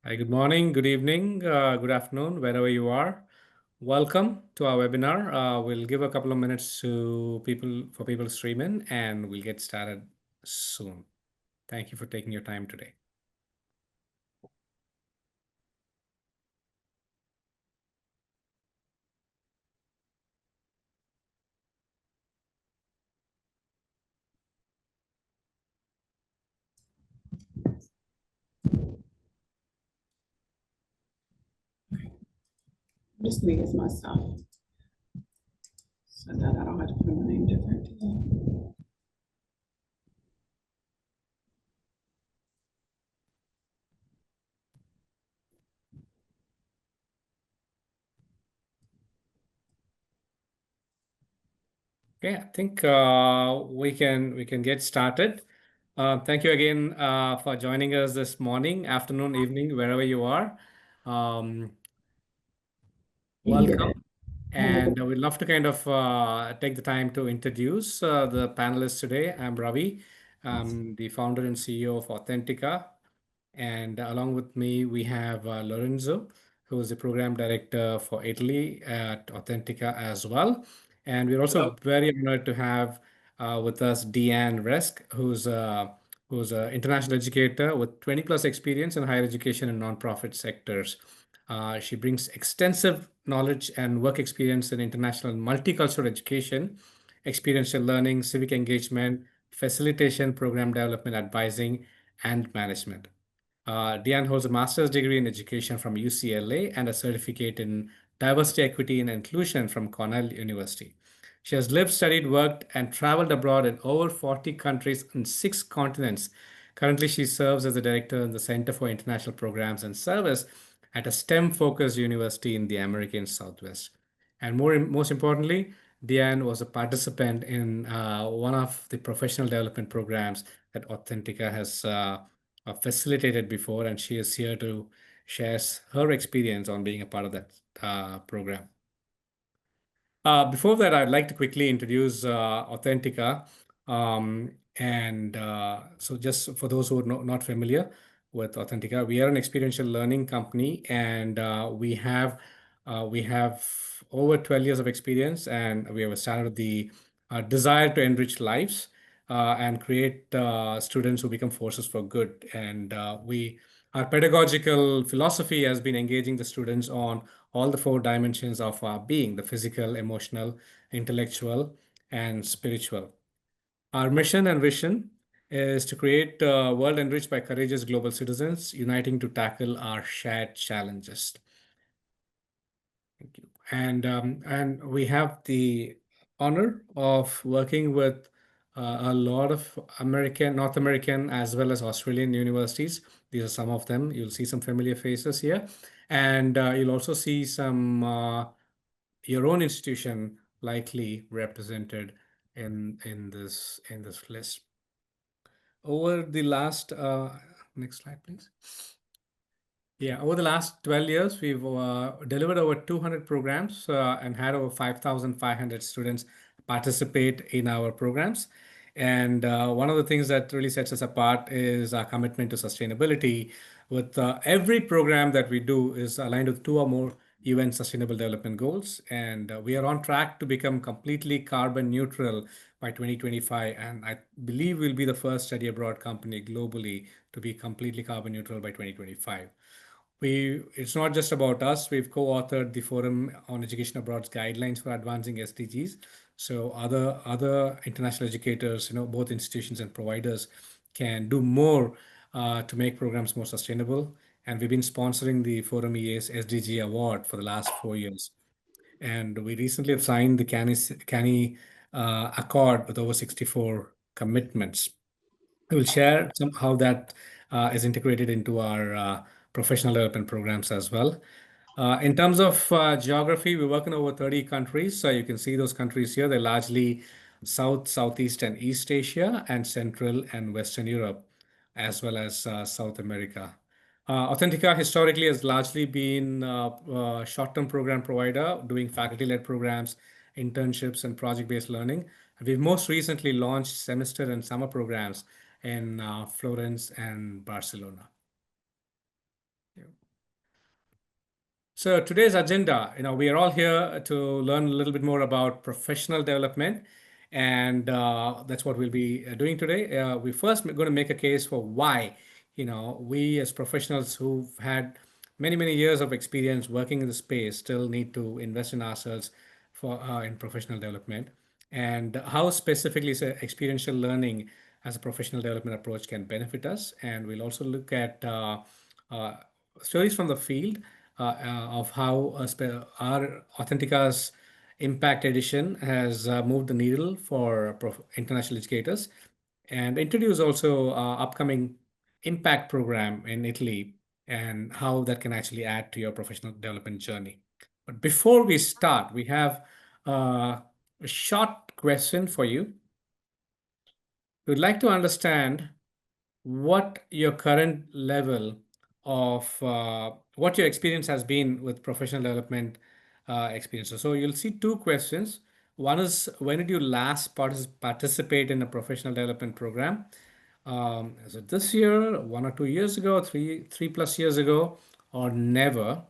Hi, good morning, good evening, good afternoon, wherever you are. Welcome to our webinar. We'll give a couple of minutes to people to stream in, and we'll get started soon. Thank you for taking your time today. I'm just gonna use my stuff so that I don't have to put my name different. Okay, I think we can get started. Thank you again for joining us this morning, afternoon, evening, wherever you are. Um, You can get Welcome. it. And we'd love to kind of take the time to introduce the panelists today. I'm Ravi. I'm the founder and CEO of Authentica. And along with me, we have Lorenzo, who is the program director for Italy at Authentica as well. And we're also very honored to have with us Deanne Resk, who's an international educator with 20 plus experience in higher education and nonprofit sectors. She brings extensive knowledge and work experience in international and multicultural education, experiential learning, civic engagement, facilitation, program development, advising, and management. Diane holds a master's degree in education from UCLA and a certificate in diversity, equity, and inclusion from Cornell University. She has lived, studied, worked, and traveled abroad in over 40 countries and 6 continents. Currently, she serves as the director in the Center for International Programs and Service at a STEM-focused university in the American Southwest. And most importantly, Diane was a participant in one of the professional development programs that Authentica has facilitated before, and she is here to share her experience on being a part of that program. Before that, I'd like to quickly introduce Authentica. So just for those who are not familiar with Authentica, we are an experiential learning company, and we have over 12 years of experience, and we have started with the desire to enrich lives and create students who become forces for good. And our pedagogical philosophy has been engaging the students on all the 4 dimensions of our being: the physical, emotional, intellectual, and spiritual. Our mission and vision is to create a world enriched by courageous global citizens, uniting to tackle our shared challenges. Thank you. And we have the honor of working with a lot of North American, as well as Australian universities. These are some of them. You'll see some familiar faces here, and you'll also see some your own institution likely represented in this list. Over the last next slide, please. Yeah, over the last 12 years, we've delivered over 200 programs and had over 5,500 students participate in our programs. And one of the things that really sets us apart is our commitment to sustainability. With every program that we do is aligned with 2 or more UN Sustainable Development Goals. And we are on track to become completely carbon neutral by 2025. And I believe we'll be the first study abroad company globally to be completely carbon neutral by 2025. It's not just about us. We've co-authored the Forum on Education Abroad's guidelines for advancing SDGs. So other international educators, both institutions and providers, can do more to make programs more sustainable. And we've been sponsoring the Forum EA's SDG Award for the last 4 years. And we recently have signed the Canny Accord with over 64 commitments. We will share how that is integrated into our professional development programs as well. In terms of geography, we work in over 30 countries. So you can see those countries here. They're largely South, Southeast, and East Asia, and Central and Western Europe, as well as South America. Authentica historically has largely been a short-term program provider, doing faculty-led programs, internships, and project-based learning. We've most recently launched semester and summer programs in Florence and Barcelona. So today's agenda, we are all here to learn a little bit more about professional development, and that's what we'll be doing today. We first going to make a case for why, we as professionals who've had many, many years of experience working in the space still need to invest in ourselves for in professional development, and how specifically experiential learning as a professional development approach can benefit us. And we'll also look at uh, stories from the field of how our Authentica's Impact Edition has moved the needle for international educators, and introduce also upcoming Impact program in Italy and how that can actually add to your professional development journey. But before we start, we have a short question for you. We'd like to understand what your current level of what your experience has been with professional development experiences. So you'll see two questions. One is, when did you last participate in a professional development program? Is it this year, 1 or 2 years ago, three plus years ago, or never?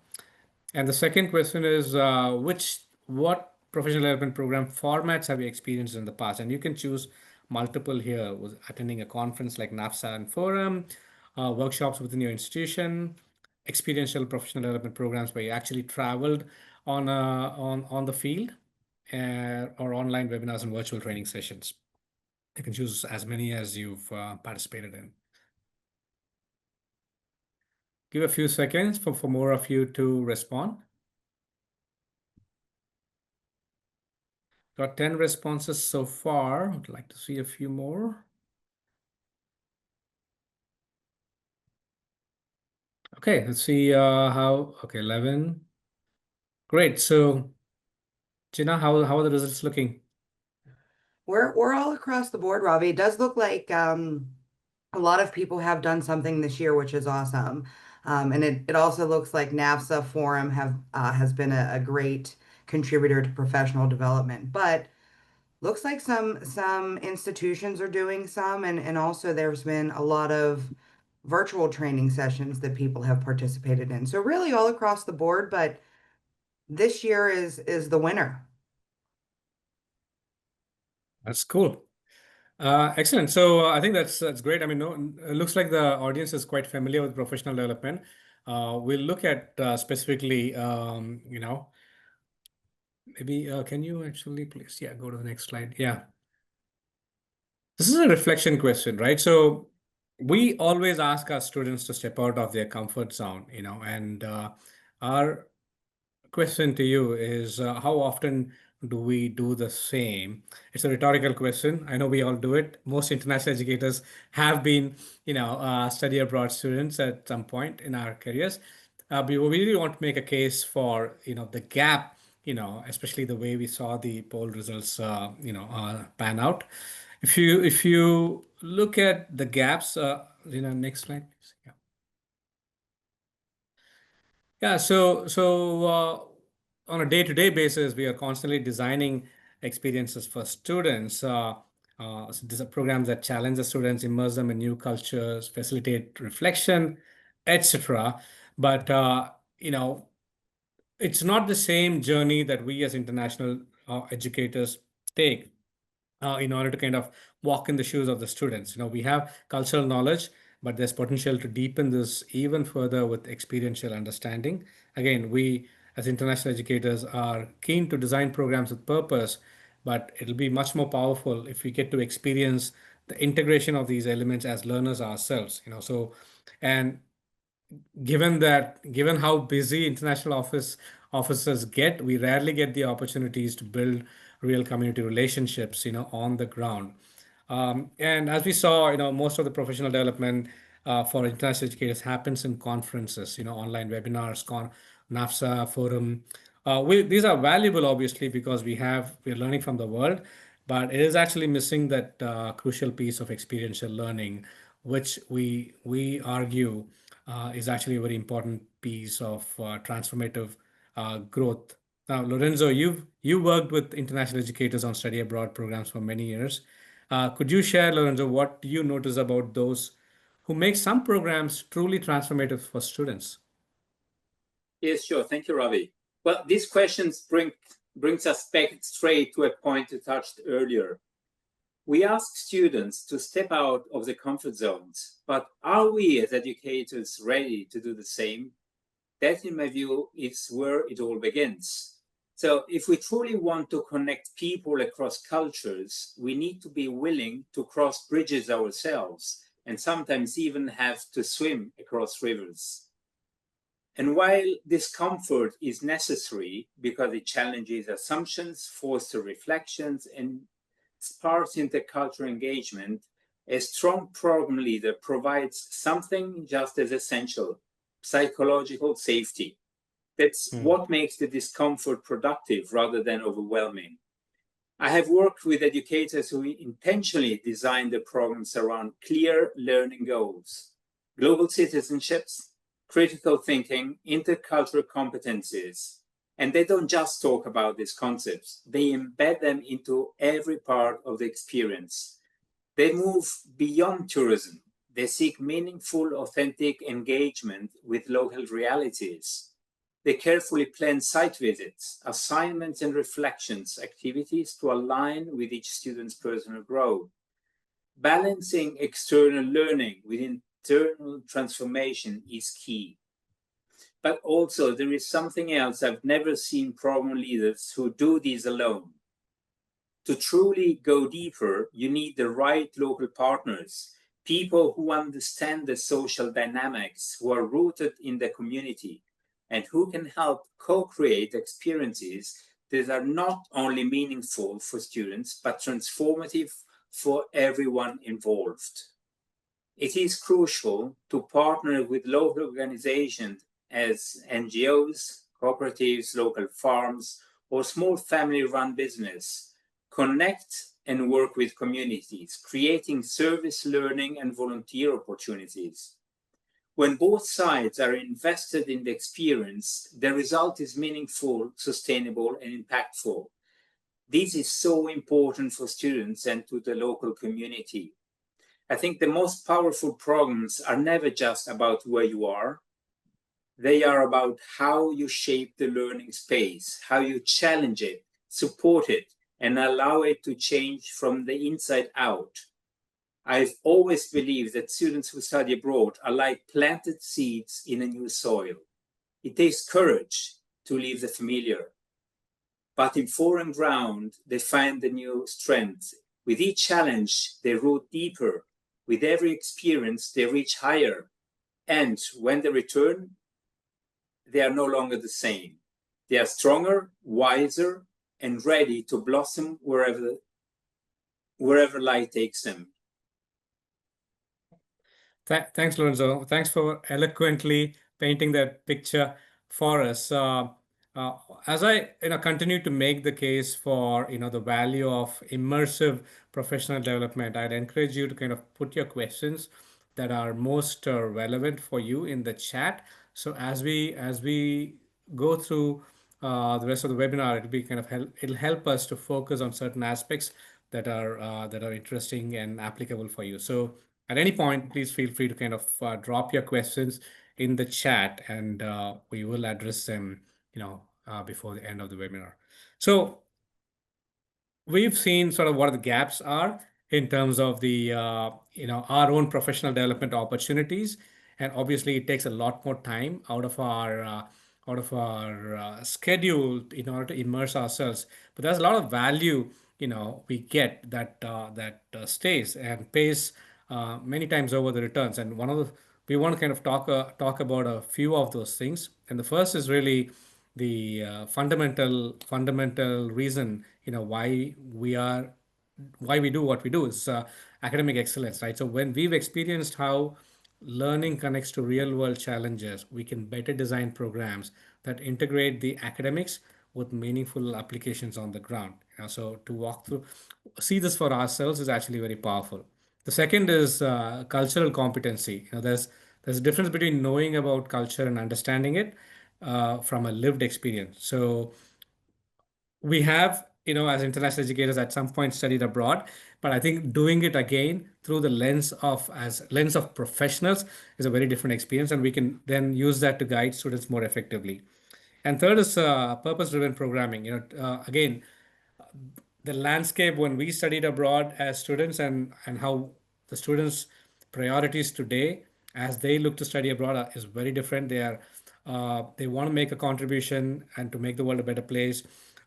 And the second question is, what professional development program formats have you experienced in the past? And you can choose multiple here: was attending a conference like NAFSA and Forum, workshops within your institution, experiential professional development programs where you actually traveled on the field, or online webinars and virtual training sessions. You can choose as many as you've participated in. Give a few seconds for more of you to respond. Got 10 responses so far. I'd like to see a few more. Okay, let's see okay, 11. Great. So, Gina, how are the results looking? We're all across the board, Ravi. It does look like a lot of people have done something this year, which is awesome. And it also looks like NAFSA Forum has been a great contributor to professional development. But looks like some institutions are doing some, and also there's been a lot of virtual training sessions that people have participated in. So really all across the board, but this year is the winner. That's cool. Excellent. So I think that's great. I mean, no, it looks like the audience is quite familiar with professional development. We'll look at specifically, maybe can you actually please, yeah, go to the next slide. Yeah. This is a reflection question, right? So we always ask our students to step out of their comfort zone, and our question to you is, how often do we do the same? It's a rhetorical question. I know we all do it. Most international educators have been, study abroad students at some point in our careers. But we really want to make a case for, the gap, especially the way we saw the poll results, pan out. If you look at the gaps, next slide, please. Yeah. Yeah, on a day-to-day basis, we are constantly designing experiences for students. So these are programs that challenge the students, immerse them in new cultures, facilitate reflection, etc. But it's not the same journey that we as international educators take in order to kind of walk in the shoes of the students. We have cultural knowledge, but there's potential to deepen this even further with experiential understanding. Again, we as international educators are keen to design programs with purpose, but it'll be much more powerful if we get to experience the integration of these elements as learners ourselves. And given how busy international officers get, we rarely get the opportunities to build real community relationships, on the ground. And as we saw, most of the professional development for international educators happens in conferences, online webinars, NAFSA forum. These are valuable, obviously, because we're learning from the world, but it is actually missing that crucial piece of experiential learning, which we argue is actually a very important piece of transformative growth. Now, Lorenzo, you worked with international educators on study abroad programs for many years. Could you share, Lorenzo, what you notice about those who make some programs truly transformative for students? Yes, sure. Thank you, Ravi. Well, these questions brings us back straight to a point you touched earlier. We ask students to step out of the comfort zones, but are we as educators ready to do the same? That, in my view, is where it all begins. So if we truly want to connect people across cultures, we need to be willing to cross bridges ourselves and sometimes even have to swim across rivers. And while discomfort is necessary because it challenges assumptions, fosters reflections, and sparks intercultural engagement, a strong program leader provides something just as essential: psychological safety. That's what makes the discomfort productive rather than overwhelming. I have worked with educators who intentionally designed the programs around clear learning goals: global citizenships, critical thinking, intercultural competencies. And they don't just talk about these concepts, they embed them into every part of the experience. They move beyond tourism. They seek meaningful, authentic engagement with local realities. They carefully plan site visits, assignments, and reflections activities to align with each student's personal growth. Balancing external learning with internal transformation is key. But also, there is something else: I've never seen program leaders who do this alone. To truly go deeper, you need the right local partners, people who understand the social dynamics, who are rooted in the community, and who can help co-create experiences that are not only meaningful for students, but transformative for everyone involved. It is crucial to partner with local organizations as NGOs, cooperatives, local farms, or small family-run business. Connect and work with communities, creating service, learning, and volunteer opportunities. When both sides are invested in the experience, the result is meaningful, sustainable, and impactful. This is so important for students and to the local community. I think the most powerful programs are never just about where you are. They are about how you shape the learning space, how you challenge it, support it, and allow it to change from the inside out. I've always believed that students who study abroad are like planted seeds in a new soil. It takes courage to leave the familiar, but in foreign ground, they find the new strength. With each challenge, they root deeper. With every experience, they reach higher. And when they return, they are no longer the same. They are stronger, wiser, and ready to blossom wherever light takes them. Thanks, Lorenzo. Thanks for eloquently painting that picture for us. Uh, as I continue to make the case for the value of immersive professional development, I'd encourage you to kind of put your questions that are most relevant for you in the chat. So as we go through the rest of the webinar, it'll help us to focus on certain aspects that are interesting and applicable for you. So at any point, please feel free to kind of drop your questions in the chat, and we will address them, before the end of the webinar. So we've seen sort of what the gaps are in terms of the our own professional development opportunities, and obviously it takes a lot more time out of our schedule in order to immerse ourselves. But there's a lot of value we get that stays and pays many times over the returns. And we want to kind of talk about a few of those things. And the first is really the fundamental reason why we do what we do is academic excellence, right? So when we've experienced how learning connects to real world challenges, we can better design programs that integrate the academics with meaningful applications on the ground. So to see this for ourselves is actually very powerful. The second is cultural competency. There's a difference between knowing about culture and understanding it from a lived experience. So we have as international educators at some point studied abroad, but I think doing it again through the lens of professionals is a very different experience, and we can then use that to guide students more effectively. And third is purpose-driven programming. Again, the landscape when we studied abroad as students, and how the students' priorities today as they look to study abroad is very different. They want to make a contribution and to make the world a better place.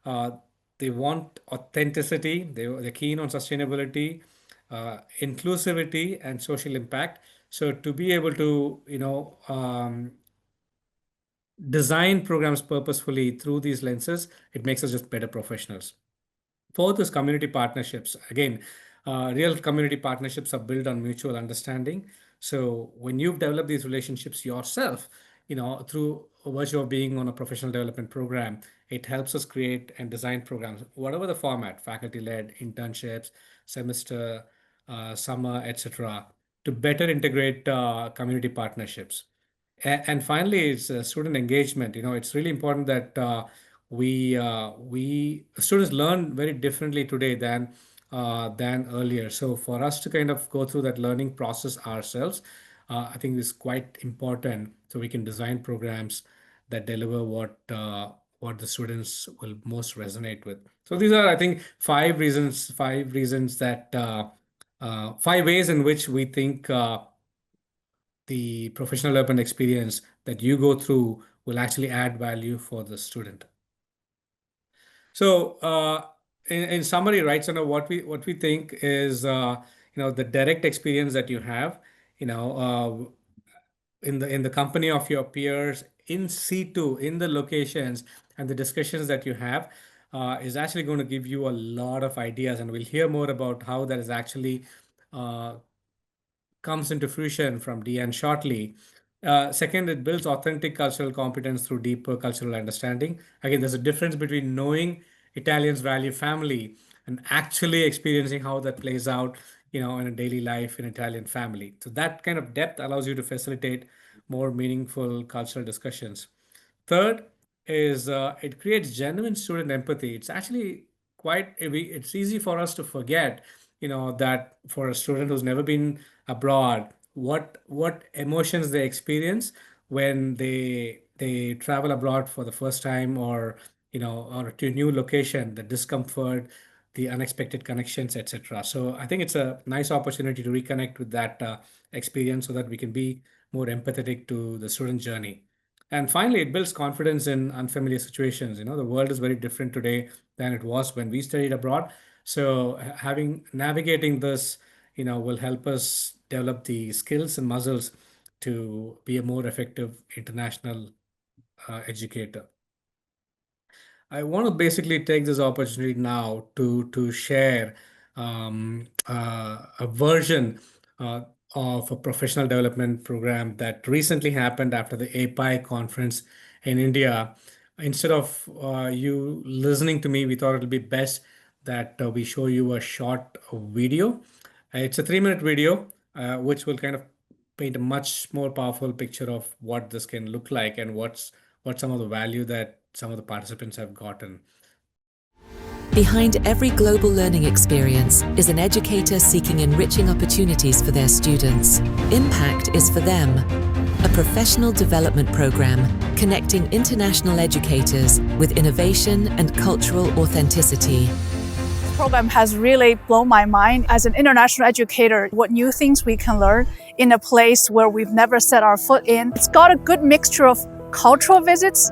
Uh, they want authenticity. They're keen on sustainability, inclusivity, and social impact. So to be able to design programs purposefully through these lenses, it makes us just better professionals. Fourth is community partnerships. Again, real community partnerships are built on mutual understanding. So when you've developed these relationships yourself, through virtue of being on a professional development program, it helps us create and design programs, whatever the format, faculty-led, internships, semester, summer, etc., to better integrate community partnerships. And finally, it's student engagement. It's really important that we students learn very differently today than earlier. So for us to kind of go through that learning process ourselves, I think is quite important. So we can design programs that deliver what the students will most resonate with. So these are, I think, five reasons that 5 ways in which we think the professional development experience that you go through will actually add value for the student. So, in summary, right? So now what we think is, the direct experience that you have, in the company of your peers, in situ, in the locations, and the discussions that you have, is actually going to give you a lot of ideas, and we'll hear more about how that is actually comes into fruition from Deanne shortly. Second, it builds authentic cultural competence through deeper cultural understanding. Again, there's a difference between knowing Italians value family and actually experiencing how that plays out, in a daily life in Italian family. So that kind of depth allows you to facilitate more meaningful cultural discussions. Third is it creates genuine student empathy. It's actually it's easy for us to forget, that for a student who's never been abroad, what emotions they experience when they travel abroad for the first time, or to a new location, the discomfort, the unexpected connections, etc. So I think it's a nice opportunity to reconnect with that experience so that we can be more empathetic to the student journey. And finally, it builds confidence in unfamiliar situations. The world is very different today than it was when we studied abroad. So having navigating this, will help us develop the skills and muscles to be a more effective international educator. I want to basically take this opportunity now to share a version of a professional development program that recently happened after the API conference in India. Instead of you listening to me, we thought it'll be best that we show you a short video. It's a 3-minute video, which will kind of paint a much more powerful picture of what this can look like and what's some of the value that some of the participants have gotten. Behind every global learning experience is an educator seeking enriching opportunities for their students. Impact is for them, a professional development program connecting international educators with innovation and cultural authenticity. This program has really blown my mind as an international educator, what new things we can learn in a place where we've never set our foot in. It's got a good mixture of cultural visits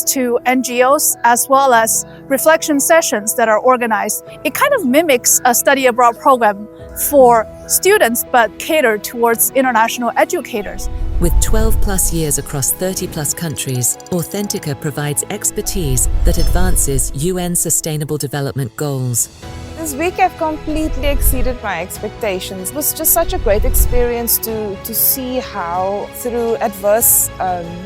to NGOs, as well as reflection sessions that are organized. It kind of mimics a study abroad program for students, but catered towards international educators. With 12+ years across 30+ countries, Authentica provides expertise that advances UN Sustainable Development Goals. This week I've completely exceeded my expectations. It was just such a great experience to see how through adverse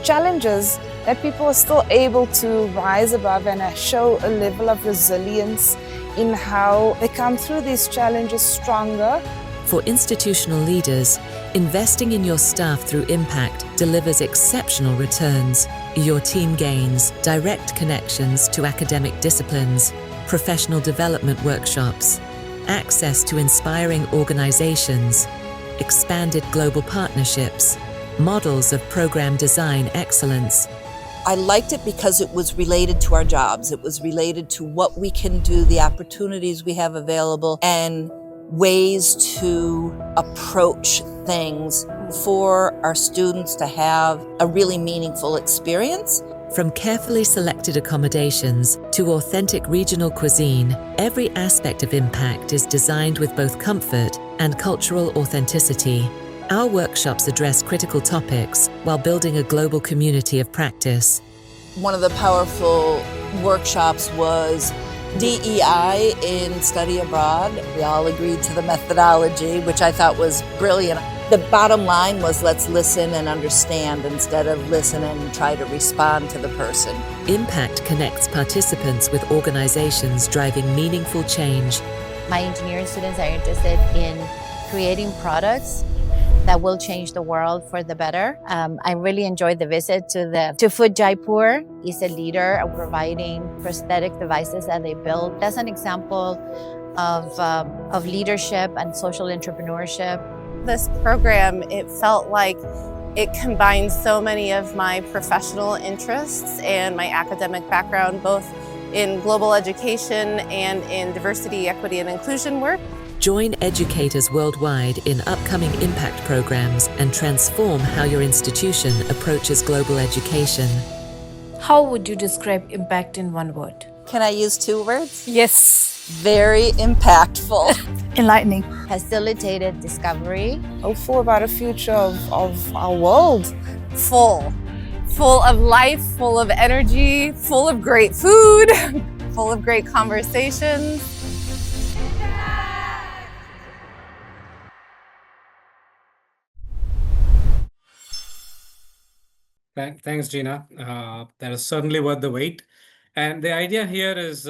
challenges that people are still able to rise above and show a level of resilience in how they come through these challenges stronger. For institutional leaders, investing in your staff through impact delivers exceptional returns. Your team gains direct connections to academic disciplines, professional development workshops, access to inspiring organizations, expanded global partnerships, models of program design excellence. I liked it because it was related to our jobs. It was related to what we can do, the opportunities we have available, and ways to approach things for our students to have a really meaningful experience. From carefully selected accommodations to authentic regional cuisine, every aspect of Impact is designed with both comfort and cultural authenticity. Our workshops address critical topics while building a global community of practice. One of the powerful workshops was DEI in study abroad. We all agreed to the methodology, which I thought was brilliant. The bottom line was, let's listen and understand instead of listen and try to respond to the person. Impact connects participants with organizations driving meaningful change. My engineering students are interested in creating products that will change the world for the better. I really enjoyed the visit to Food Jaipur. He's a leader of providing prosthetic devices that they build. That's an example of leadership and social entrepreneurship. This program, it felt like it combined so many of my professional interests and my academic background, both in global education and in diversity, equity, and inclusion work. Join educators worldwide in upcoming Impact programs and transform how your institution approaches global education. How would you describe Impact in one word? Can I use 2 words? Yes. Very impactful. Enlightening. Facilitated discovery. Hopeful about a future of our world. Full of life, full of energy, full of great food, full of great conversations. Thanks, Gina. That is certainly worth the wait. And the idea here is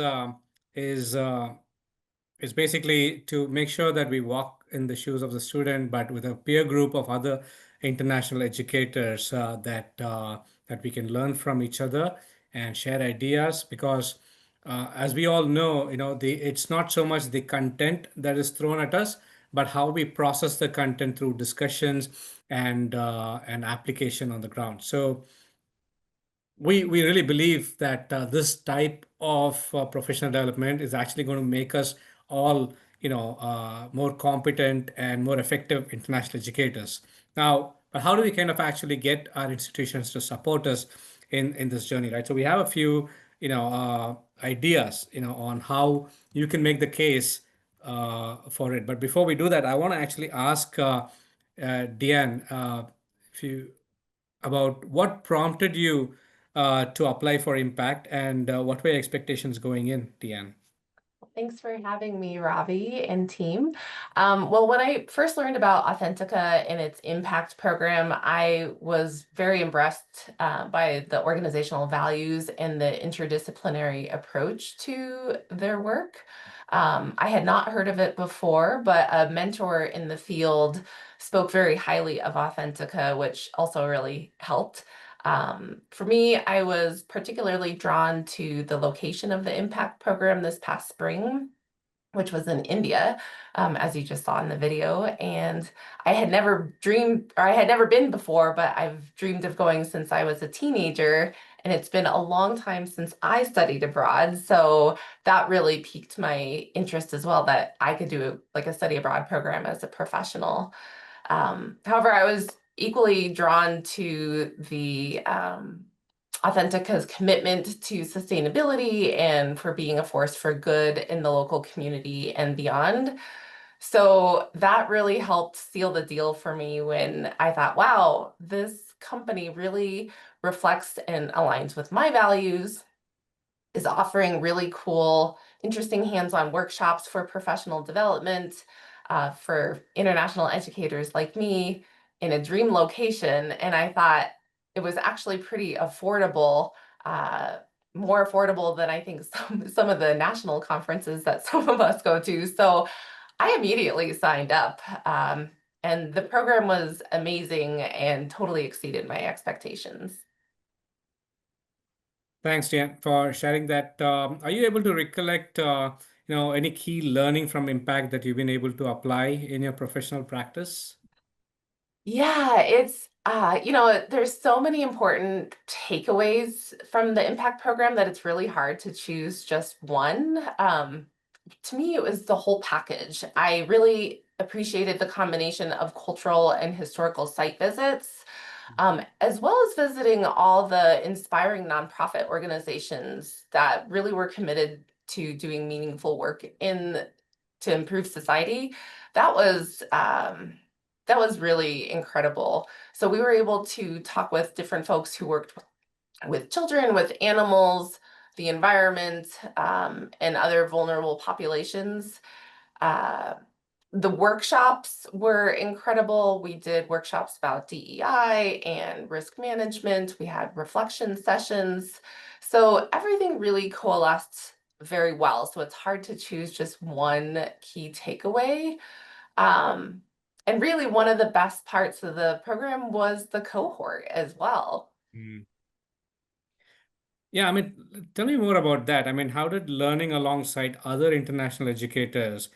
basically to make sure that we walk in the shoes of the student, but with a peer group of other international educators that we can learn from each other and share ideas. Because as we all know, it's not so much the content that is thrown at us, but how we process the content through discussions and application on the ground. So we really believe that this type of professional development is actually going to make us all more competent and more effective international educators. Now, but how do we kind of actually get our institutions to support us in this journey, right? So we have a few ideas on how you can make the case for it. But before we do that, I want to actually ask Deanne about what prompted you to apply for Impact, and what were your expectations going in, Deanne? Thanks for having me, Ravi and team. Well, when I first learned about Authentica and its impact program, I was very impressed by the organizational values and the interdisciplinary approach to their work. I had not heard of it before, but a mentor in the field spoke very highly of Authentica, which also really helped. For me, I was particularly drawn to the location of the impact program this past spring, which was in India, as you just saw in the video. And I had never been before, but I've dreamed of going since I was a teenager. And it's been a long time since I studied abroad. So that really piqued my interest as well, that I could do like a study abroad program as a professional. However, I was equally drawn to the Authentica's commitment to sustainability and for being a force for good in the local community and beyond. So that really helped seal the deal for me when I thought, wow, this company really reflects and aligns with my values, is offering really cool, interesting hands-on workshops for professional development, for international educators like me, in a dream location. And I thought it was actually pretty affordable, more affordable than I think some of the national conferences that some of us go to. So I immediately signed up, and the program was amazing and totally exceeded my expectations. Thanks, Jan, for sharing that. Are you able to recollect, any key learning from impact that you've been able to apply in your professional practice? Yeah, it's there's so many important takeaways from the impact program that it's really hard to choose just one. To me, it was the whole package. I really appreciated the combination of cultural and historical site visits, as well as visiting all the inspiring nonprofit organizations that really were committed to doing meaningful work to improve society. That was that was really incredible. So we were able to talk with different folks who worked with children, with animals, the environment, and other vulnerable populations. Uh, the workshops were incredible. We did workshops about DEI and risk management. We had reflection sessions. So everything really coalesced very well. So it's hard to choose just one key takeaway. And really, one of the best parts of the program was the cohort as well. Yeah, I mean, tell me more about that. I mean, how did learning alongside other international educators,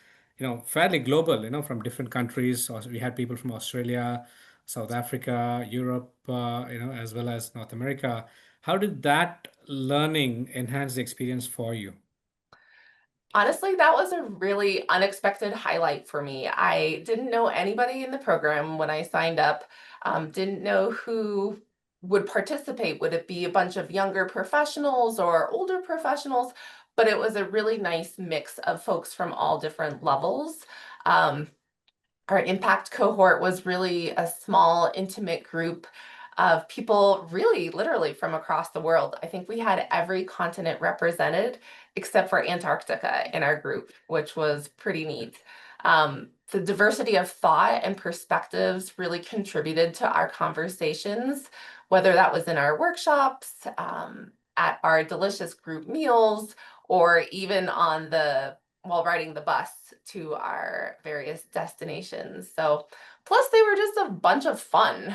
fairly global, from different countries, or we had people from Australia, South Africa, Europe, as well as North America. How did that learning enhance the experience for you? Honestly, that was a really unexpected highlight for me. I didn't know anybody in the program when I signed up, didn't know who would participate. Would it be a bunch of younger professionals or older professionals? But it was a really nice mix of folks from all different levels. Um, our impact cohort was really a small, intimate group of people, really literally from across the world. I think we had every continent represented except for Antarctica in our group, which was pretty neat. The diversity of thought and perspectives really contributed to our conversations, whether that was in our workshops, at our delicious group meals, or even while riding the bus to our various destinations. So, plus they were just a bunch of fun.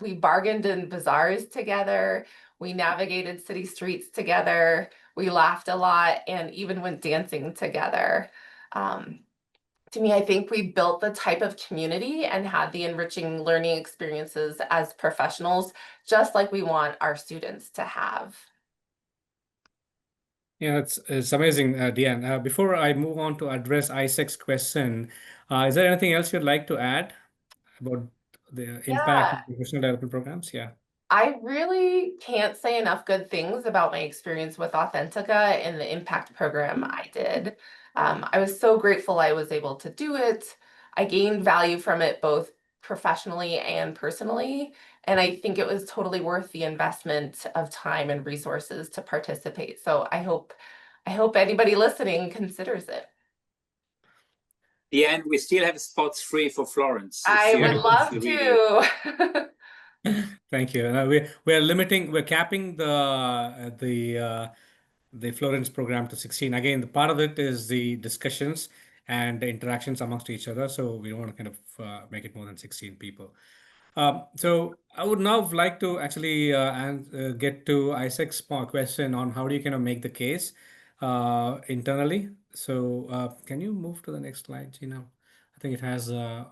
We bargained in bazaars together. We navigated city streets together. We laughed a lot and even went dancing together. To me, I think we built the type of community and had the enriching learning experiences as professionals, just like we want our students to have. Yeah, it's amazing, Deanne. Before I move on to address Isaac's question, is there anything else you'd like to add about the impact Yeah. of professional development programs? Yeah. I really can't say enough good things about my experience with Authentica and the impact program I did. I was so grateful I was able to do it. I gained value from it both professionally and personally, and I think it was totally worth the investment of time and resources to participate. So I hope anybody listening considers it. The end, we still have spots free for Florence. I would love to. Thank you. We're capping the Florence program to 16. Again, the part of it is the discussions and the interactions amongst each other. So we don't want to kind of make it more than 16 people. So I would now like to actually get to Isaac's question on how do you kind of make the case internally. So can you move to the next slide, Gina? I think it has a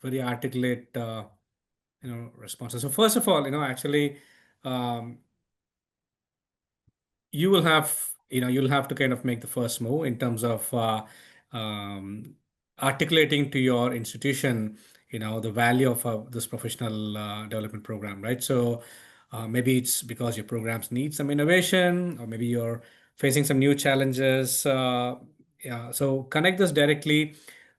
very articulate responses. So first of all, actually, um, you'll have to kind of make the first move in terms of um, articulating to your institution, the value of this professional development program, right? So maybe it's because your programs need some innovation, or maybe you're facing some new challenges. Yeah, so connect this directly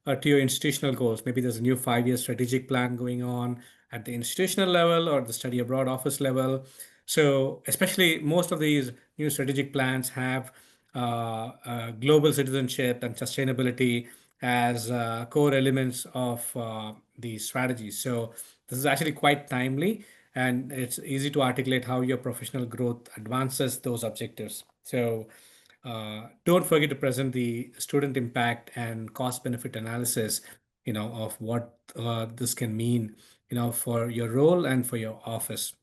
to your institutional goals. Maybe there's a new 5-year strategic plan going on at the institutional level or the study abroad office level. So especially most of these new strategic plans have global citizenship and sustainability as core elements of these strategies. So this is actually quite timely, and it's easy to articulate how your professional growth advances those objectives. So don't forget to present the student impact and cost benefit analysis, of what this can mean, for your role and for your office.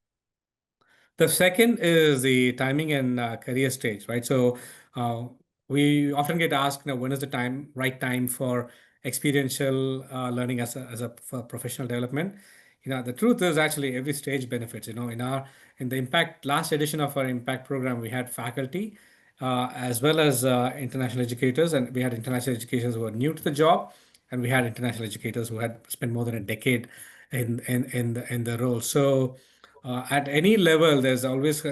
The second is the timing and career stage, right? So we often get asked, when is the right time for experiential learning as a for professional development? The truth is actually every stage benefits. In the impact last edition of our impact program, we had faculty as well as international educators, and we had international educators who were new to the job, and we had international educators who had spent more than a decade in the role. So at any level, there's always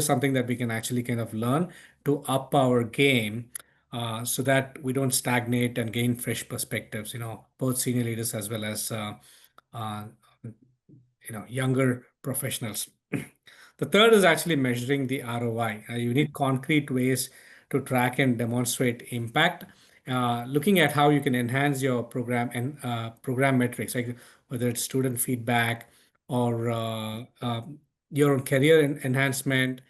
something that we can actually kind of learn to up our game, so that we don't stagnate and gain fresh perspectives. Both senior leaders as well as uh, younger professionals. The third is actually measuring the ROI. You need concrete ways to track and demonstrate impact. Looking at how you can enhance your program and program metrics, like whether it's student feedback or your own career enhancement,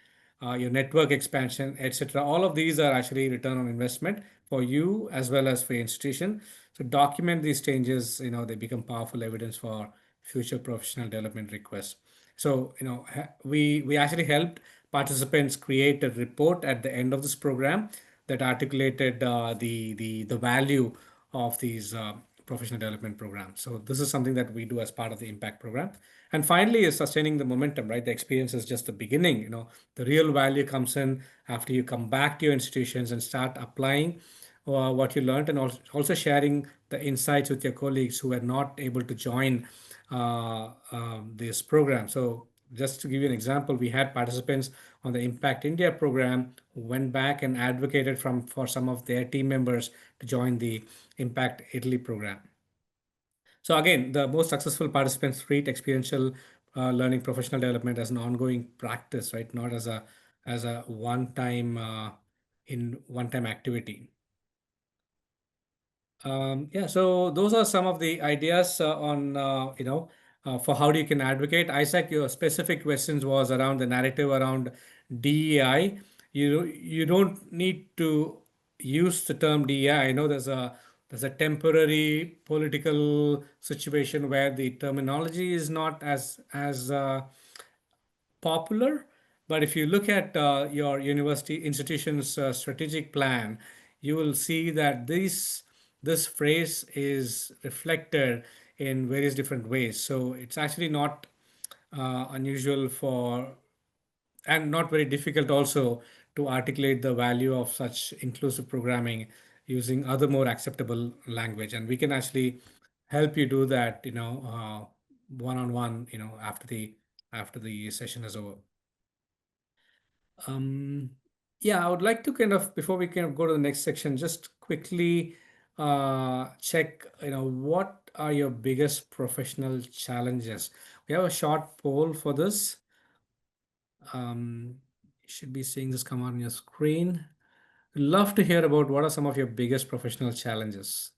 your network expansion, etc. All of these are actually return on investment for you as well as for your institution. So document these changes. They become powerful evidence for future professional development requests. So, we actually helped participants create a report at the end of this program that articulated the value of these professional development programs. So this is something that we do as part of the impact program. And finally, is sustaining the momentum, right? The experience is just the beginning. The real value comes in after you come back to your institutions and start applying what you learned, and also sharing the insights with your colleagues who are not able to join this program. So just to give you an example, we had participants on the Impact India program who went back and advocated for some of their team members to join the Impact Italy program. So again, the most successful participants treat experiential learning professional development as an ongoing practice, right? Not as a one-time activity. Yeah, so those are some of the ideas on for how you can advocate. Isaac, your specific questions was around the narrative around DEI. You don't need to use the term DEI. I know there's a temporary political situation where the terminology is not as popular. But if you look at your university institution's strategic plan, you will see that this phrase is reflected in various different ways. So it's actually not unusual and not very difficult also to articulate the value of such inclusive programming using other more acceptable language. And we can actually help you do that, one-on-one, after the session is over. Yeah, I would like to before we go to the next section, just quickly check, what are your biggest professional challenges? We have a short poll for this. You should be seeing this come on your screen. Love to hear about what are some of your biggest professional challenges.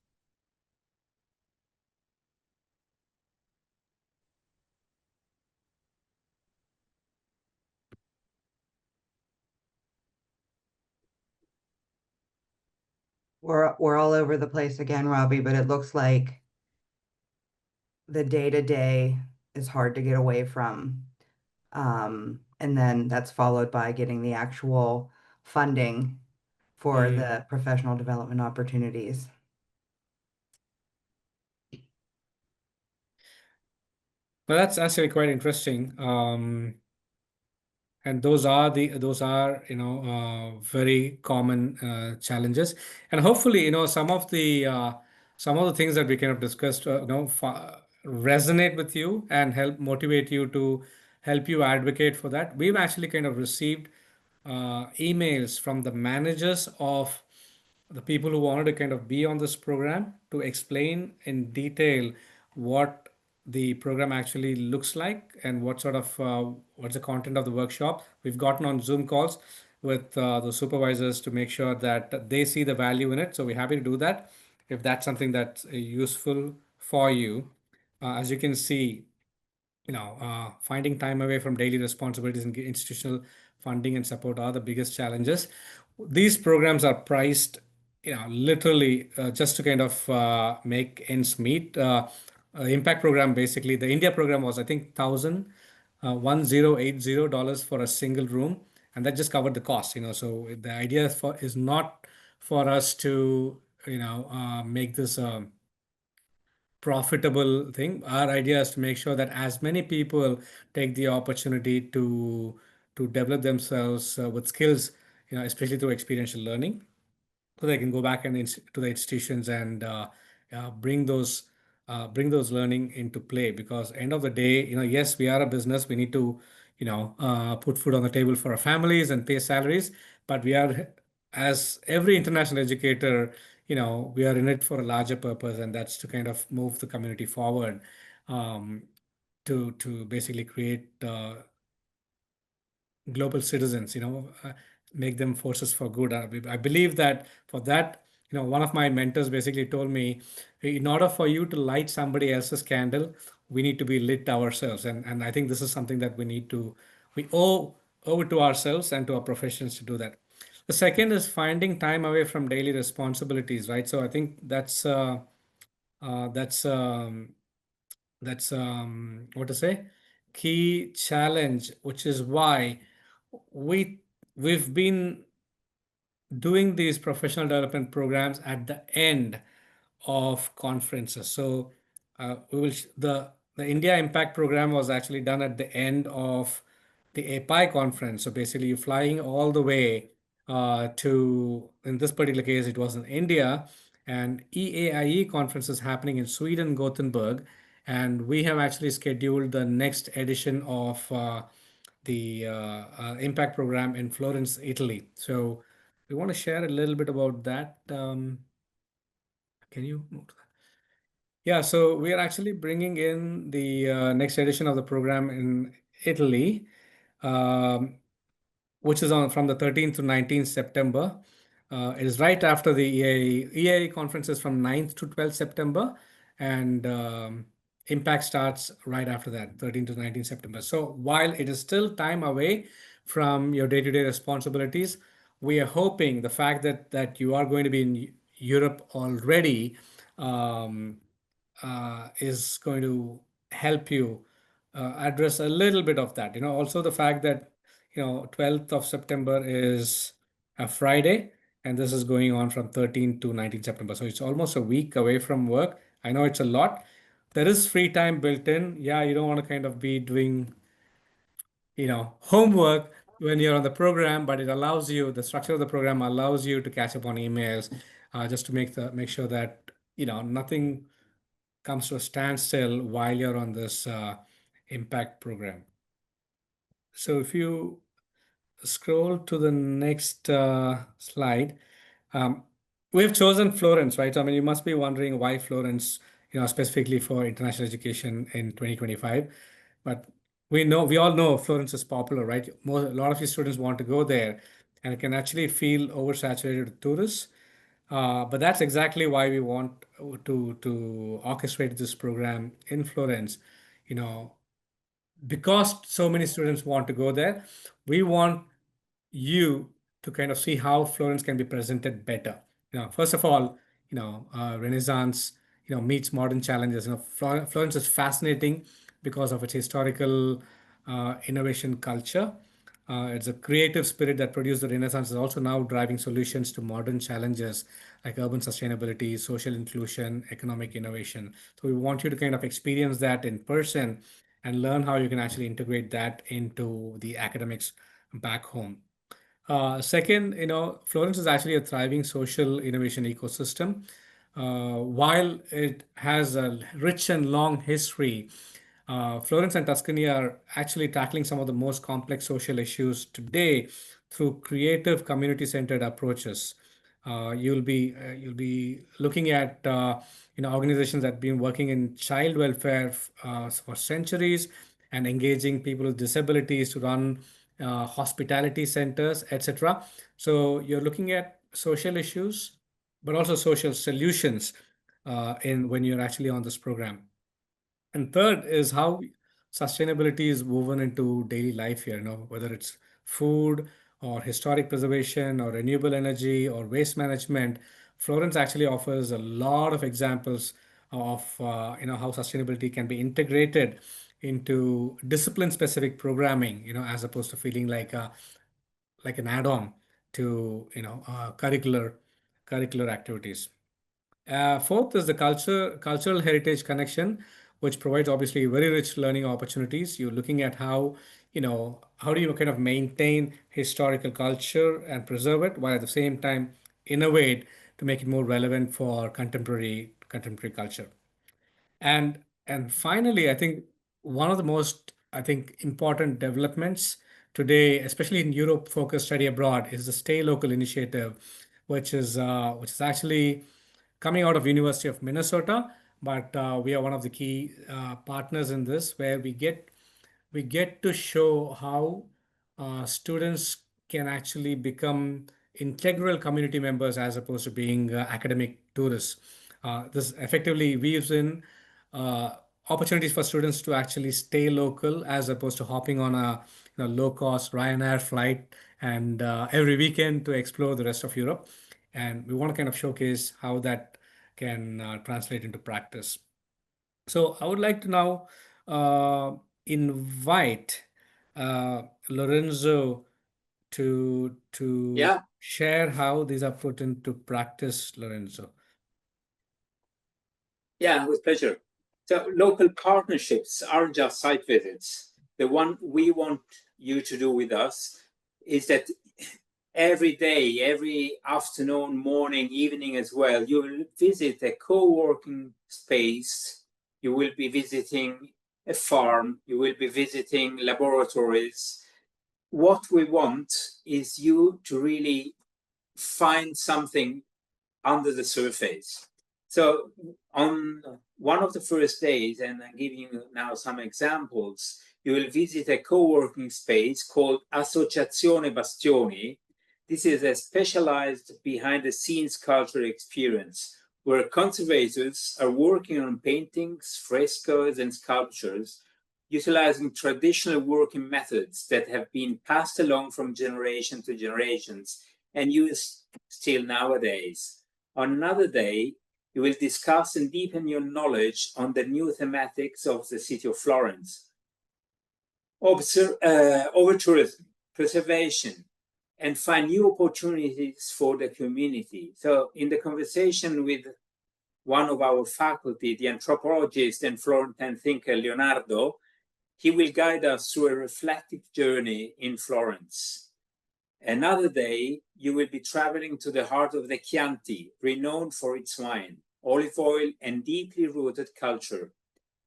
We're all over the place again, Robbie, but it looks like the day-to-day is hard to get away from. And then that's followed by getting the actual funding for the professional development opportunities. Well, that's actually quite interesting. And those are very common challenges, and hopefully some of the things that we kind of discussed resonate with you and help motivate you to help you advocate for that. We've actually kind of received emails from the managers of the people who wanted to kind of be on this program to explain in detail what the program actually looks like and what's the content of the workshop. We've gotten on Zoom calls with the supervisors to make sure that they see the value in it. So we're happy to do that if that's something that's useful for you. As you can see, finding time away from daily responsibilities and institutional funding and support are the biggest challenges. These programs are priced, literally just to kind of make ends meet. Impact program, basically, the India program was, I think, 1,000 $1080 for a single room, and that just covered the cost. So the idea is not for us to make this profitable thing. Our idea is to make sure that as many people take the opportunity to develop themselves with skills, especially through experiential learning, so they can go back and to the institutions and bring those learning into play. Because end of the day, yes, we are a business. We need to put food on the table for our families and pay salaries, but we are, as every international educator, we are in it for a larger purpose, and that's to kind of move the community forward, um, to basically create global citizens, make them forces for good. I believe that for that, one of my mentors basically told me, in order for you to light somebody else's candle, we need to be lit ourselves. And I think this is something that we owe it to ourselves and to our professions to do that. The second is finding time away from daily responsibilities, right? So I think uh, that's um, that's what to say, key challenge, which is why we we've been doing these professional development programs at the end of conferences. So we will the India Impact Program was actually done at the end of the API conference. So basically, you're flying all the way to, in this particular case, it was in India, and EAIE conference is happening in Sweden, Gothenburg, and we have actually scheduled the next edition of the Impact Program in Florence, Italy. So we want to share a little bit about that. Can you move to that? Yeah, so we are actually bringing in the next edition of the program in Italy, um, which is on from the 13th to 19th September. It is right after the EAE conference is from 9th to 12th September, and Impact starts right after that, 13th to 19th September. So while it is still time away from your day-to-day responsibilities, we are hoping the fact that you are going to be in Europe already, um, is going to help you address a little bit of that. Also the fact that 12th of September is a Friday, and this is going on from 13th to 19th September. So it's almost a week away from work. I know it's a lot. There is free time built in. Yeah, you don't want to kind of be doing homework when you're on the program, but the structure of the program allows you to catch up on emails, just to make sure that nothing comes to a standstill while you're on this impact program. So if you scroll to the next slide, um, we have chosen Florence, right? So, I mean, you must be wondering why Florence, specifically for international education in 2025. But we all know Florence is popular, right? A lot of your students want to go there, and it can actually feel oversaturated with tourists. But that's exactly why we want to orchestrate this program in Florence. You know, because so many students want to go there, we want you to kind of see how Florence can be presented better. First of all, Renaissance, meets modern challenges. Florence is fascinating because of its historical innovation culture. It's a creative spirit that produced the Renaissance is also now driving solutions to modern challenges like urban sustainability, social inclusion, economic innovation. So we want you to kind of experience that in person and learn how you can actually integrate that into the academics back home. Second, Florence is actually a thriving social innovation ecosystem. While it has a rich and long history, Florence and Tuscany are actually tackling some of the most complex social issues today through creative, community-centered approaches. You'll be looking at organizations that have been working in child welfare for centuries and engaging people with disabilities to run hospitality centers, etc. So you're looking at social issues, but also social solutions in when you're actually on this program. And third is how sustainability is woven into daily life here, whether it's food or historic preservation or renewable energy or waste management. Florence actually offers a lot of examples of how sustainability can be integrated into discipline-specific programming, as opposed to feeling like an add-on to curricular activities. Fourth is the cultural heritage connection, which provides obviously very rich learning opportunities. You're looking at how do you kind of maintain historical culture and preserve it while at the same time innovate to make it more relevant for contemporary culture. And finally, I think one of the most, I think, important developments today, especially in Europe-focused study abroad, is the Stay Local initiative, which is actually coming out of University of Minnesota, but we are one of the key partners in this, where we get to show how students can actually become integral community members as opposed to being academic tourists. This effectively weaves in uh, opportunities for students to actually stay local as opposed to hopping on a low-cost Ryanair flight and every weekend to explore the rest of Europe. And we want to kind of showcase how that can translate into practice. So I would like to now uh, invite Lorenzo to Yeah, share how these are put into practice, Lorenzo. yeah, with pleasure. So local partnerships aren't just site visits. The one we want you to do with us is that every day, every afternoon, morning, evening as well, you will visit a co-working space. You will be visiting a farm. You will be visiting laboratories. What we want is you to really find something under the surface. So on one of the first days, and I'm giving you now some examples, you will visit a co-working space called Associazione Bastioni. This is a specialized behind-the-scenes cultural experience where conservators are working on paintings, frescoes, and sculptures, utilizing traditional working methods that have been passed along from generation to generations and used still nowadays. On another day, you will discuss and deepen your knowledge on the new thematics of the city of Florence. Over tourism, preservation, and find new opportunities for the community. So in the conversation with one of our faculty, the anthropologist and Florentine thinker, Leonardo, he will guide us through a reflective journey in Florence. Another day, you will be traveling to the heart of the Chianti, renowned for its wine, olive oil, and deeply rooted culture,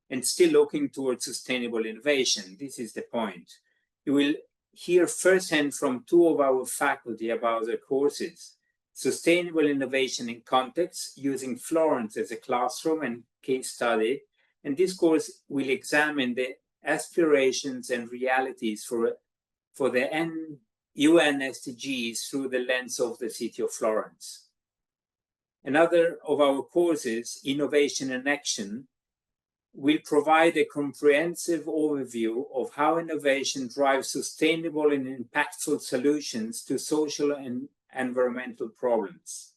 and still looking towards sustainable innovation. This is the point. You will hear firsthand from two of our faculty about their courses, Sustainable Innovation in Context, using Florence as a classroom and case study. And this course will examine the aspirations and realities for the UN SDGs through the lens of the city of Florence. Another of our courses, Innovation in Action, will provide a comprehensive overview of how innovation drives sustainable and impactful solutions to social and environmental problems.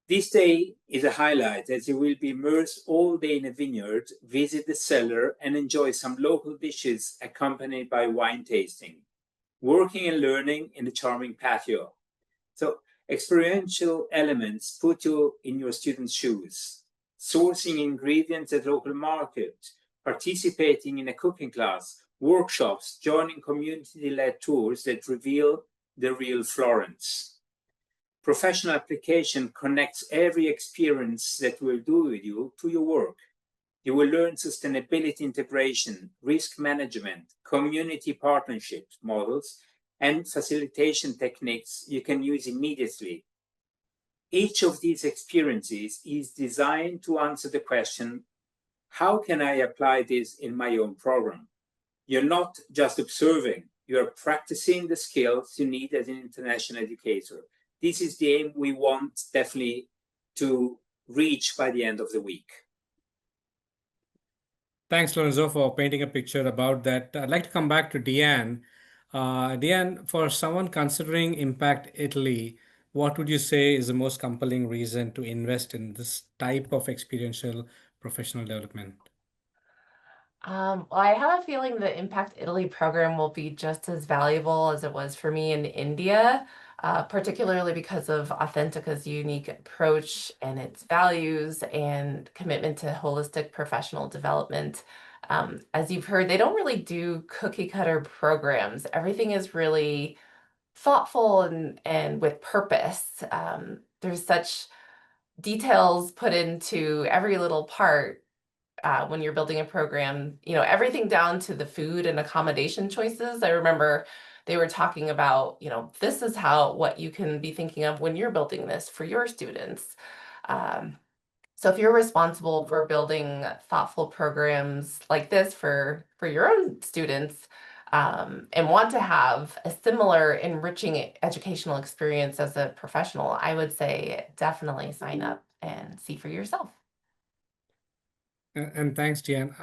This day is a highlight as you will be immersed all day in a vineyard, visit the cellar, and enjoy some local dishes accompanied by wine tasting, working and learning in the charming patio. So experiential elements put you in your students' shoes, sourcing ingredients at local market, participating in a cooking class, workshops, joining community-led tours that reveal the real Florence. Professional application connects every experience that we'll do with you to your work. You will learn sustainability integration, risk management, community partnership models, and facilitation techniques you can use immediately. Each of these experiences is designed to answer the question, how can I apply this in my own program? You're not just observing, you're practicing the skills you need as an international educator. This is the aim we want definitely to reach by the end of the week. Thanks, Lorenzo, for painting a picture about that. I'd like to come back to Deanne. Deanne, for someone considering Impact Italy, what would you say is the most compelling reason to invest in this type of experiential professional development? Well, I have a feeling the Impact Italy program will be just as valuable as it was for me in India, particularly because of Authentica's unique approach and its values and commitment to holistic professional development. As you've heard, they don't really do cookie cutter programs. Everything is really thoughtful and with purpose. There's such details put into every little part when you're building a program, everything down to the food and accommodation choices. I remember they were talking about, this is what you can be thinking of when you're building this for your students. So if you're responsible for building thoughtful programs like this for your own students, and want to have a similar enriching educational experience as a professional, I would say definitely sign up and see for yourself. And thanks, Jan.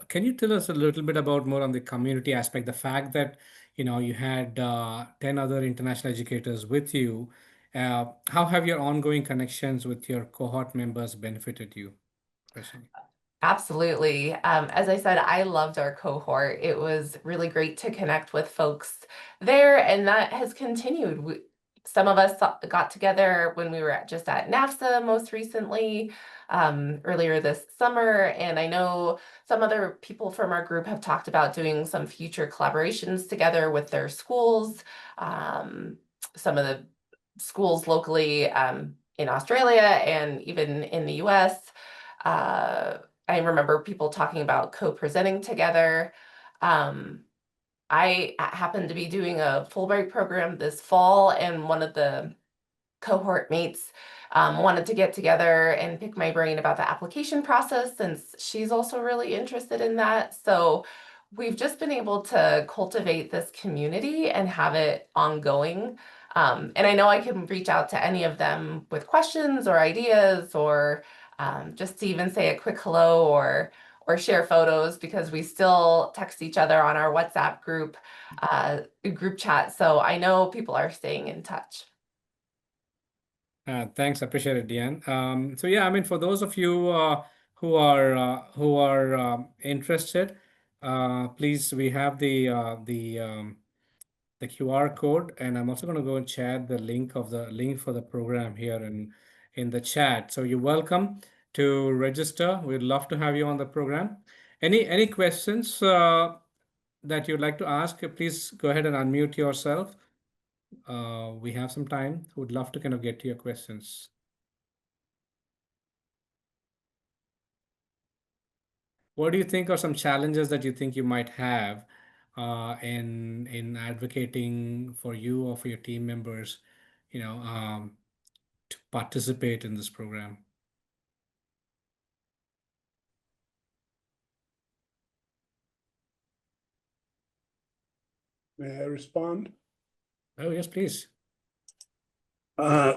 Can you tell us a little bit about more on the community aspect, the fact that you had 10 other international educators with you. How have your ongoing connections with your cohort members benefited you personally? Absolutely. As I said, I loved our cohort. It was really great to connect with folks there, and that has continued. Some of us got together when we were just at NAFSA most recently, earlier this summer, and I know some other people from our group have talked about doing some future collaborations together with their schools. Some of the schools locally in Australia and even in the US. I remember people talking about co-presenting together. I happened to be doing a Fulbright program this fall, and one of the cohort mates wanted to get together and pick my brain about the application process, since she's also really interested in that. So we've just been able to cultivate this community and have it ongoing. And I know I can reach out to any of them with questions or ideas, or just to even say a quick hello or share photos, because we still text each other on our WhatsApp group chat. So I know people are staying in touch. Thanks, appreciate it, Deanne. So yeah, I mean, for those of you who are interested, please, we have the QR code, and I'm also going to go and chat the link for the program here in the chat. So you're welcome to register. We'd love to have you on the program. Any questions that you'd like to ask? Please go ahead and unmute yourself. We have some time. Would love to kind of get to your questions. What do you think are some challenges that you think you might have in advocating for you or for your team members, to participate in this program? May I respond? Oh, yes, please. My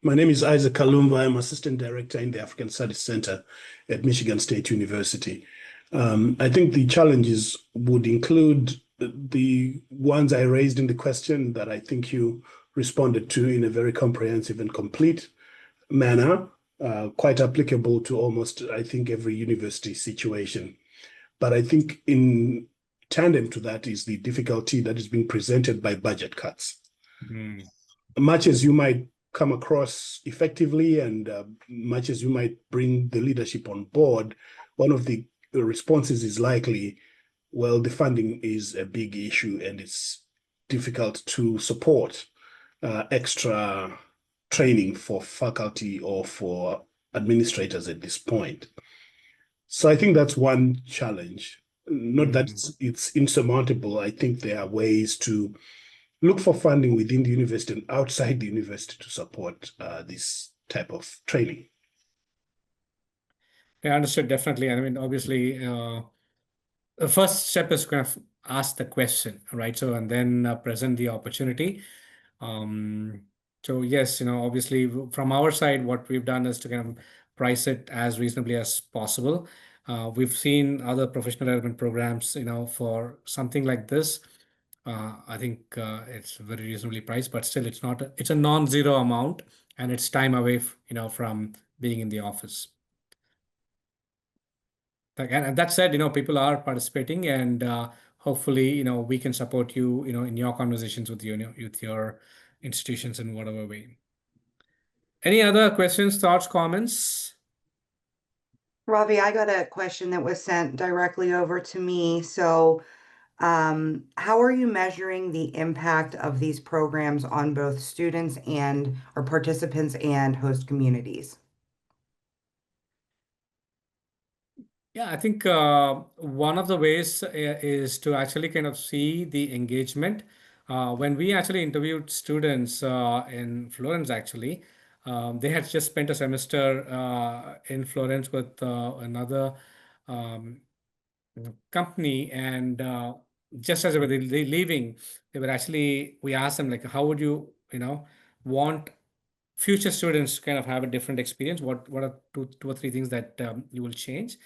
name is Isaac Kalumba. I'm Assistant Director in the African Studies Center at Michigan State University. I think the challenges would include the ones I raised in the question that I think you responded to in a very comprehensive and complete manner, quite applicable to almost, I think, every university situation. But I think in tandem to that is the difficulty that is being presented by budget cuts. Much as you might come across effectively and much as you might bring the leadership on board, one of the responses is likely, well, the funding is a big issue and it's difficult to support extra training for faculty or for administrators at this point. So I think that's one challenge. Not that it's insurmountable. I think there are ways to look for funding within the university and outside the university to support this type of training. Yeah, understood, definitely. I mean, obviously, the first step is kind of ask the question, right? So, and then present the opportunity. So yes, obviously from our side, what we've done is to kind of price it as reasonably as possible. We've seen other professional development programs, for something like this. I think it's very reasonably priced, but still it's a non-zero amount, and it's time away, from being in the office. And that said, people are participating, and hopefully, we can support you, in your conversations with with your institutions in whatever way. Any other questions, thoughts, comments? Ravi, I got a question that was sent directly over to me. So, how are you measuring the impact of these programs on both students or participants and host communities? Yeah, I think one of the ways is to actually kind of see the engagement. When we actually interviewed students in Florence, actually, they had just spent a semester in Florence with another um, company, and just as they were leaving, we asked them, like, how would you, want future students kind of have a different experience? What are two or three things that you will change?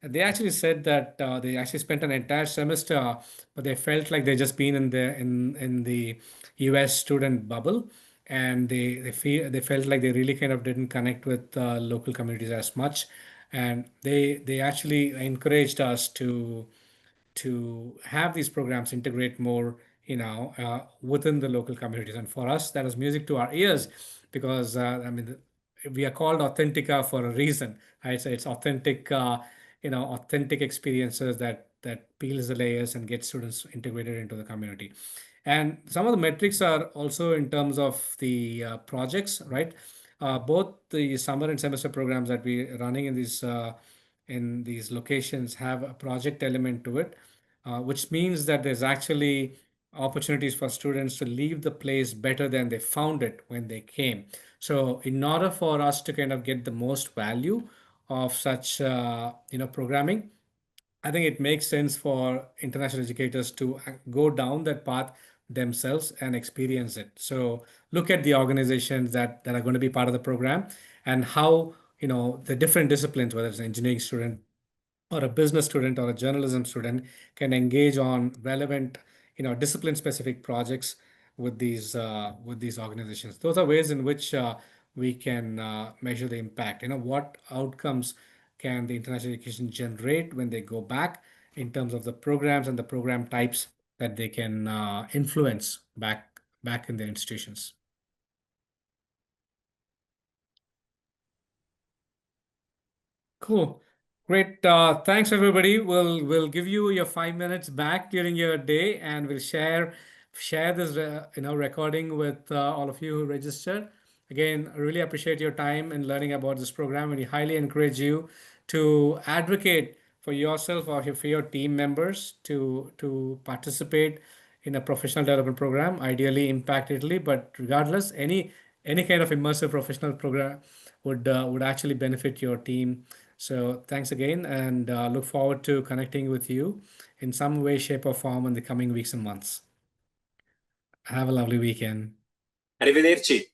And they actually said that they actually spent an entire semester, but they felt like they just been in the US student bubble, and they felt like they really kind of didn't connect with local communities as much, and they actually encouraged us to have these programs integrate more, within the local communities. And for us, that was music to our ears, because we are called Authentica for a reason, right? So it's authentic, authentic experiences that peels the layers and gets students integrated into the community. And some of the metrics are also in terms of the projects, right? Both the summer and semester programs that we're running in these locations have a project element to it, which means that there's actually opportunities for students to leave the place better than they found it when they came. So in order for us to kind of get the most value of such programming, I think it makes sense for international educators to go down that path themselves and experience it. So look at the organizations that are going to be part of the program, and how, the different disciplines, whether it's an engineering student or a business student or a journalism student, can engage on relevant, discipline specific projects with these organizations. Those are ways in which we can measure the impact. What outcomes can the international education generate when they go back, in terms of the programs and the program types that they can influence back in the institutions. Cool. Great. Thanks, everybody. We'll give you your 5 minutes back during your day, and we'll share this recording with all of you who registered. Again, I really appreciate your time in learning about this program, and we highly encourage you to advocate for yourself or for your team members to participate in a professional development program, ideally Impact Italy. But regardless, any kind of immersive professional program would actually benefit your team. So thanks again, and look forward to connecting with you in some way, shape, or form in the coming weeks and months. Have a lovely weekend. Arrivederci.